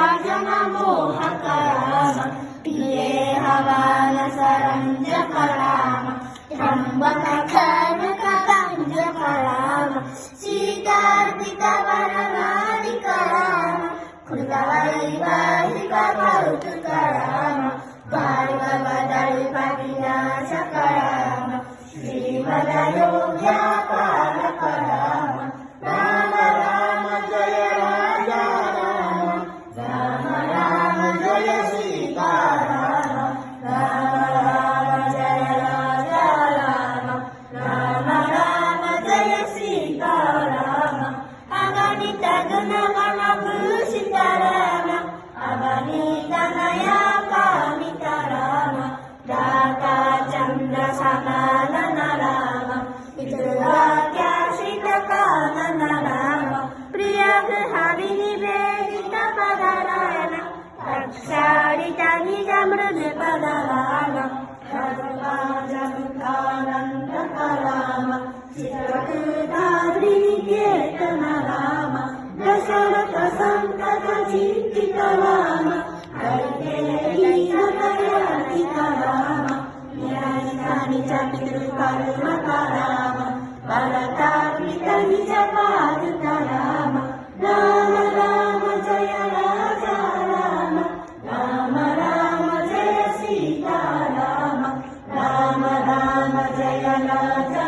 जिरापुराजनमोहक राम पिये हवानसरञ्जक राम त्र्यम्बकखड्गकञ्जक राम सीतार्पितवरमालिक राम कृतवैवाहिक कौतुक राम भार्गवदल्पविनाशक राम श्रीमदयोग्यपालक राम राम राम जय राजा राम राम राम जय सीता राम राम राम जय राजा राम राम राम जय सीता राम अगणित गुणगणभूषित राम अगणित नया कामित राम दाता चन्द्र समानन राम पितृवाक्याश्रित कानन राम प्रिय गृहविनिवेदित पद राम रक्षाडित निज मृद पद राम सर्वाजमुखानन्दक राम चित्रकूटाद्रिनिकेतन राम दशरथ सन्तत चिन्तित राम कैकेयीनतयाचित राम निज पितृकर्मक राम भरतार्पित निज पादुक राम राम राम जय राजा राम राम राम जय सीता राम राम राम जय राजा